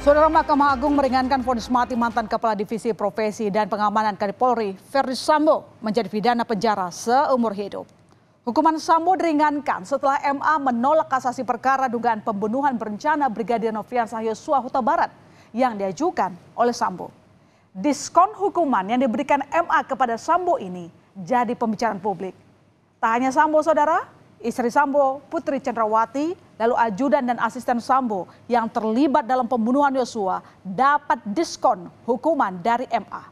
Saudara, Mahkamah Agung meringankan vonis mati mantan Kepala Divisi Profesi dan Pengamanan Kadipolri Ferdi Sambo menjadi pidana penjara seumur hidup. Hukuman Sambo diringankan setelah MA menolak kasasi perkara dugaan pembunuhan berencana Brigadir Nofriansah Yosua Huta Barat yang diajukan oleh Sambo. Diskon hukuman yang diberikan MA kepada Sambo ini jadi pembicaraan publik. Tak hanya Sambo, saudara, istri Sambo, Putri Chandrawati, lalu ajudan dan asisten Sambo yang terlibat dalam pembunuhan Yosua dapat diskon hukuman dari MA.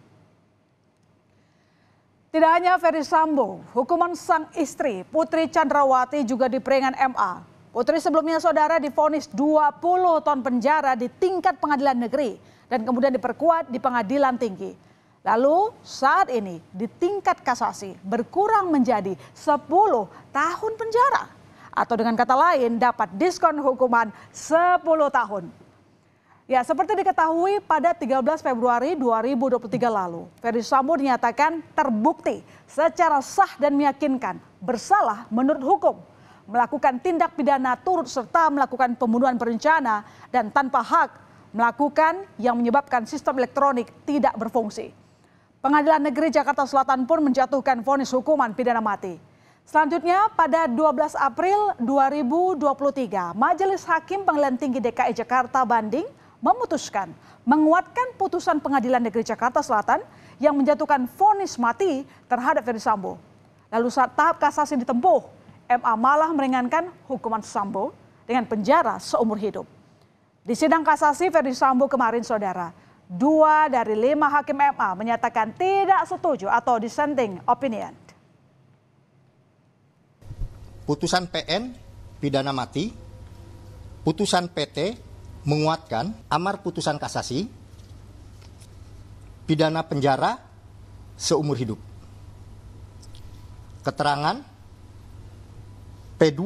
Tidak hanya Ferdi Sambo, hukuman sang istri Putri Chandrawati juga diperingan MA. Putri sebelumnya, saudara, divonis 20 tahun penjara di tingkat pengadilan negeri dan kemudian diperkuat di pengadilan tinggi. Lalu saat ini di tingkat kasasi berkurang menjadi 10 tahun penjara. Atau dengan kata lain dapat diskon hukuman 10 tahun. Ya, seperti diketahui pada 13 Februari 2023 lalu, Ferdi Sambo dinyatakan terbukti secara sah dan meyakinkan bersalah menurut hukum, melakukan tindak pidana turut serta melakukan pembunuhan berencana dan tanpa hak, melakukan yang menyebabkan sistem elektronik tidak berfungsi. Pengadilan Negeri Jakarta Selatan pun menjatuhkan vonis hukuman pidana mati. Selanjutnya pada 12 April 2023, Majelis Hakim Pengadilan Tinggi DKI Jakarta Banding memutuskan menguatkan putusan Pengadilan Negeri Jakarta Selatan yang menjatuhkan vonis mati terhadap Ferdi Sambo. Lalu saat tahap kasasi ditempuh, MA malah meringankan hukuman Sambo dengan penjara seumur hidup. Di sidang kasasi Ferdi Sambo kemarin, saudara, 2 dari 5 hakim MA menyatakan tidak setuju atau dissenting opinion. Putusan PN pidana mati, putusan PT menguatkan amar putusan kasasi, pidana penjara seumur hidup. Keterangan P2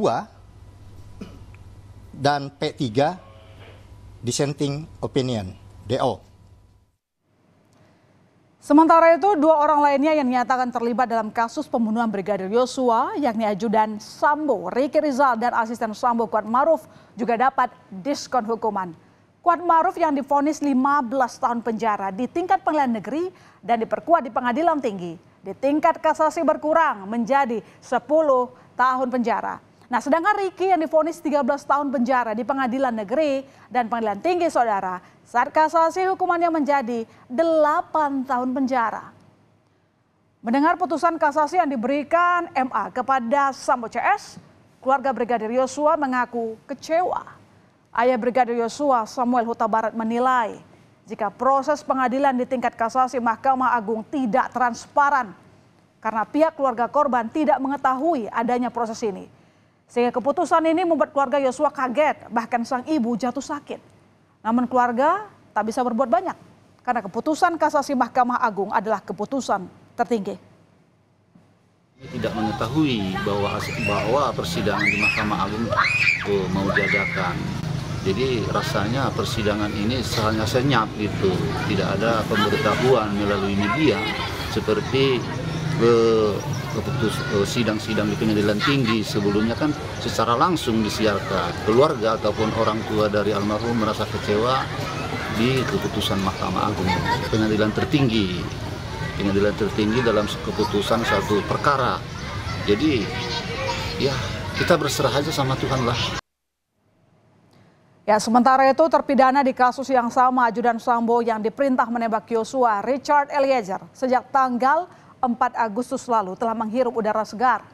dan P3 dissenting opinion, DO. Sementara itu, 2 orang lainnya yang dinyatakan terlibat dalam kasus pembunuhan Brigadir Yosua, yakni ajudan Sambo, Ricky Rizal, dan asisten Sambo Kuat Maruf juga dapat diskon hukuman. Kuat Maruf yang divonis 15 tahun penjara di tingkat pengadilan negeri dan diperkuat di pengadilan tinggi, di tingkat kasasi berkurang menjadi 10 tahun penjara. Nah, sedangkan Ricky yang divonis 13 tahun penjara di pengadilan negeri dan pengadilan tinggi, saudara, saat kasasi hukumannya menjadi 8 tahun penjara. Mendengar putusan kasasi yang diberikan MA kepada Sambo CS, keluarga Brigadir Yosua mengaku kecewa. Ayah Brigadir Yosua, Samuel Huta Barat, menilai jika proses pengadilan di tingkat kasasi Mahkamah Agung tidak transparan karena pihak keluarga korban tidak mengetahui adanya proses ini. Sehingga keputusan ini membuat keluarga Yosua kaget, bahkan sang ibu jatuh sakit. Namun keluarga tak bisa berbuat banyak karena keputusan kasasi Mahkamah Agung adalah keputusan tertinggi. Tidak mengetahui bahwa persidangan di Mahkamah Agung mau diadakan. Jadi rasanya persidangan ini hanya senyap gitu, tidak ada pemberitahuan melalui media seperti sidang-sidang di pengadilan tinggi sebelumnya kan secara langsung disiarkan. Keluarga ataupun orang tua dari almarhum merasa kecewa di keputusan Mahkamah Agung, pengadilan tertinggi dalam keputusan satu perkara. Jadi ya kita berserah aja sama Tuhan lah. Ya, sementara itu terpidana di kasus yang sama ajudan Sambo yang diperintah menembak Yosua, Richard Eliezer, sejak tanggal 4 Agustus lalu telah menghirup udara segar.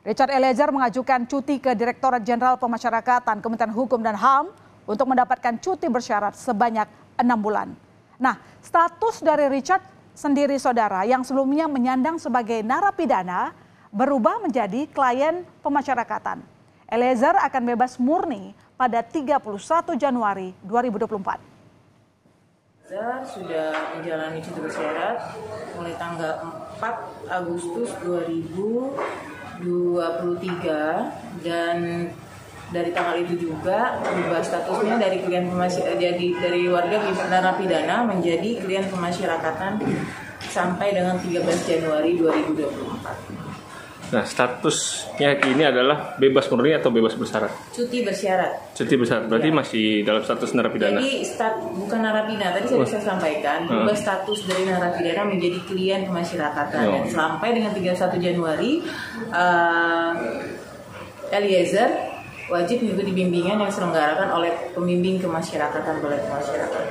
Richard Eliezer mengajukan cuti ke Direktorat Jenderal Pemasyarakatan Kementerian Hukum dan HAM untuk mendapatkan cuti bersyarat sebanyak 6 bulan. Nah, status dari Richard sendiri, saudara, yang sebelumnya menyandang sebagai narapidana berubah menjadi klien pemasyarakatan. Eliezer akan bebas murni pada 31 Januari 2024. Sudah menjalani cuti bersyarat mulai tanggal 4 Agustus 2023 dan dari tanggal itu juga berubah statusnya dari dari warga narapidana menjadi klien pemasyarakatan sampai dengan 13 Januari 2024. Nah, statusnya kini adalah bebas murni atau bebas bersyarat? Cuti bersyarat. Cuti bersyarat, berarti masih dalam status narapidana? Jadi bukan narapidana, tadi saya bisa sampaikan, berubah status dari narapidana menjadi klien kemasyarakatan. Dan sampai dengan 31 Januari, Eliezer wajib mengikuti bimbingan yang diselenggarakan oleh pembimbing kemasyarakatan Balai Pemasyarakatan.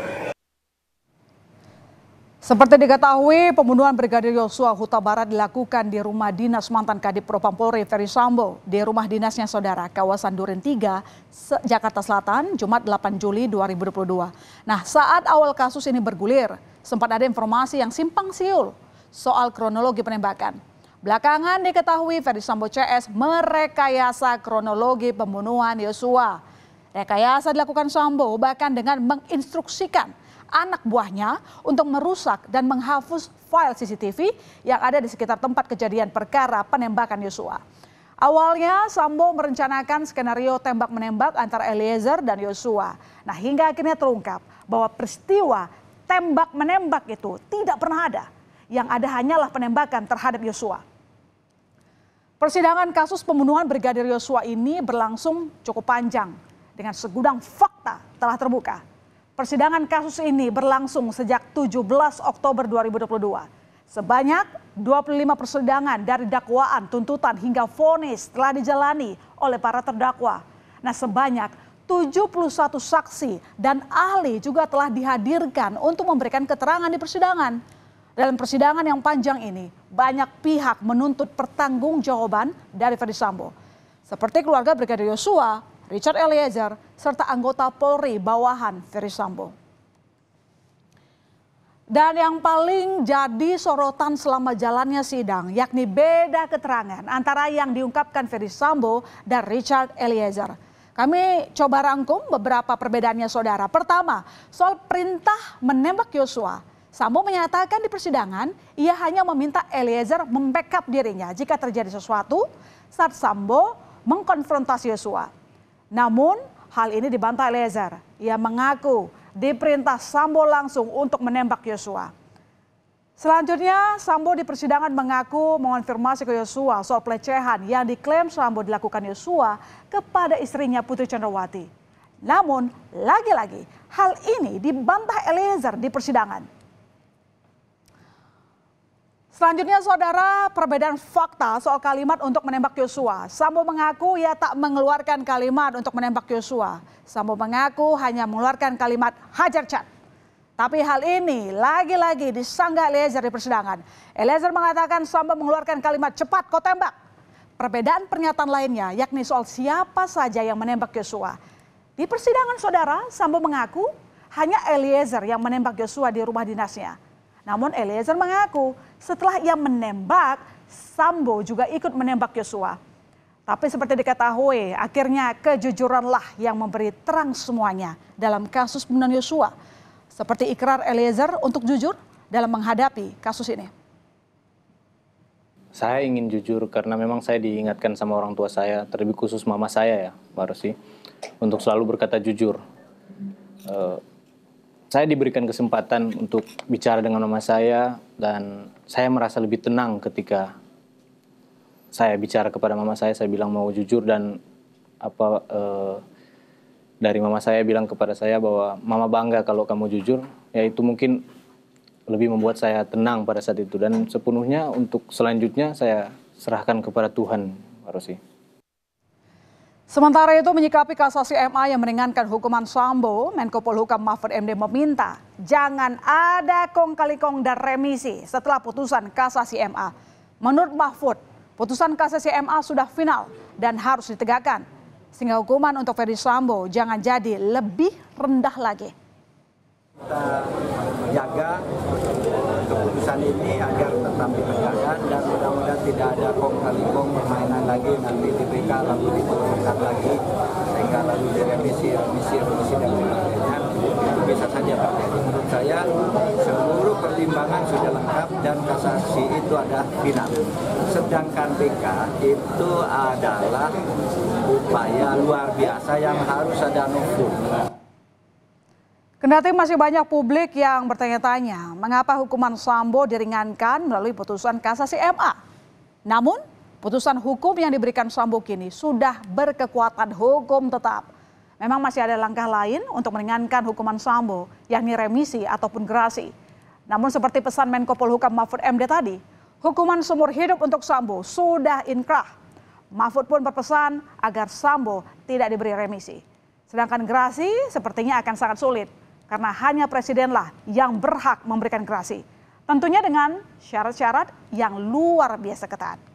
Seperti diketahui, pembunuhan Brigadir Yosua Huta Barat dilakukan di rumah dinas mantan Kadif Propam Polri Ferry Sambo di rumah dinasnya saudara kawasan Duren 3, Jakarta Selatan, Jumat 8 Juli 2022. Nah, saat awal kasus ini bergulir, sempat ada informasi yang simpang siur soal kronologi penembakan. Belakangan diketahui Ferry Sambo CS merekayasa kronologi pembunuhan Yosua. Rekayasa dilakukan Sambo bahkan dengan menginstruksikan anak buahnya untuk merusak dan menghapus file CCTV yang ada di sekitar tempat kejadian perkara penembakan Yosua. Awalnya Sambo merencanakan skenario tembak-menembak antara Eliezer dan Yosua. Nah, hingga akhirnya terungkap bahwa peristiwa tembak-menembak itu tidak pernah ada. Yang ada hanyalah penembakan terhadap Yosua. Persidangan kasus pembunuhan Brigadir Yosua ini berlangsung cukup panjang dengan segudang fakta telah terbuka. Persidangan kasus ini berlangsung sejak 17 Oktober 2022. Sebanyak 25 persidangan dari dakwaan, tuntutan hingga vonis telah dijalani oleh para terdakwa. Nah, sebanyak 71 saksi dan ahli juga telah dihadirkan untuk memberikan keterangan di persidangan. Dalam persidangan yang panjang ini, banyak pihak menuntut pertanggungjawaban dari Ferry Sambo. Seperti keluarga Brigadir Yosua, Richard Eliezer, serta anggota Polri bawahan Ferry Sambo. Dan yang paling jadi sorotan selama jalannya sidang, yakni beda keterangan antara yang diungkapkan Ferry Sambo dan Richard Eliezer. Kami coba rangkum beberapa perbedaannya saudara. Pertama, soal perintah menembak Yosua. Sambo menyatakan di persidangan, ia hanya meminta Eliezer membackup dirinya jika terjadi sesuatu saat Sambo mengkonfrontasi Yosua. Namun hal ini dibantah Eliezer. Ia mengaku diperintah Sambo langsung untuk menembak Yosua. Selanjutnya Sambo di persidangan mengaku mengonfirmasi ke Yosua soal pelecehan yang diklaim Sambo dilakukan Yosua kepada istrinya Putri Chandrawati. Namun lagi-lagi hal ini dibantah Eliezer di persidangan. Selanjutnya saudara, perbedaan fakta soal kalimat untuk menembak Yosua. Sambo mengaku ia tak mengeluarkan kalimat untuk menembak Yosua. Sambo mengaku hanya mengeluarkan kalimat hajar Chan. Tapi hal ini lagi-lagi disanggah Eliezer di persidangan. Eliezer mengatakan Sambo mengeluarkan kalimat cepat kau tembak. Perbedaan pernyataan lainnya yakni soal siapa saja yang menembak Yosua. Di persidangan saudara, Sambo mengaku hanya Eliezer yang menembak Yosua di rumah dinasnya. Namun Eliezer mengaku setelah ia menembak, Sambo juga ikut menembak Yosua. Tapi seperti diketahui, akhirnya kejujuranlah yang memberi terang semuanya dalam kasus pembunuhan Yosua. Seperti ikrar Eliezer untuk jujur dalam menghadapi kasus ini. Saya ingin jujur karena memang saya diingatkan sama orang tua saya, terlebih khusus mama saya ya, Mbak Rosi, untuk selalu berkata jujur. Saya diberikan kesempatan untuk bicara dengan mama saya dan saya merasa lebih tenang ketika saya bicara kepada mama saya bilang mau jujur dan dari mama saya bilang kepada saya bahwa mama bangga kalau kamu jujur, ya itu mungkin lebih membuat saya tenang pada saat itu dan sepenuhnya untuk selanjutnya saya serahkan kepada Tuhan, Pak Rosi. Sementara itu menyikapi kasasi MA yang meringankan hukuman Sambo, Menko Polhukam Mahfud MD meminta jangan ada kong kali kong dan remisi setelah putusan kasasi MA. Menurut Mahfud, putusan kasasi MA sudah final dan harus ditegakkan. Sehingga hukuman untuk Ferry Sambo jangan jadi lebih rendah lagi. Kita jaga keputusan ini agar tetap ditegakkan dan mudah-mudahan tidak ada kong kali kong permainan lagi nanti DPK lalu diturunkan lagi sehingga lalu direvisi dan sebagainya itu bisa saja terjadi. Menurut saya seluruh pertimbangan sudah lengkap dan kasasi itu ada final. Sedangkan PK itu adalah upaya luar biasa yang harus ada novum. Kendati masih banyak publik yang bertanya-tanya mengapa hukuman Sambo diringankan melalui putusan kasasi MA. Namun Putusan hukum yang diberikan Sambo kini sudah berkekuatan hukum tetap. Memang masih ada langkah lain untuk meringankan hukuman Sambo, yakni remisi ataupun gerasi. Namun seperti pesan Menko Polhukam Mahfud MD tadi, hukuman seumur hidup untuk Sambo sudah inkrah. Mahfud pun berpesan agar Sambo tidak diberi remisi. Sedangkan gerasi sepertinya akan sangat sulit karena hanya presidenlah yang berhak memberikan gerasi. Tentunya dengan syarat-syarat yang luar biasa ketat.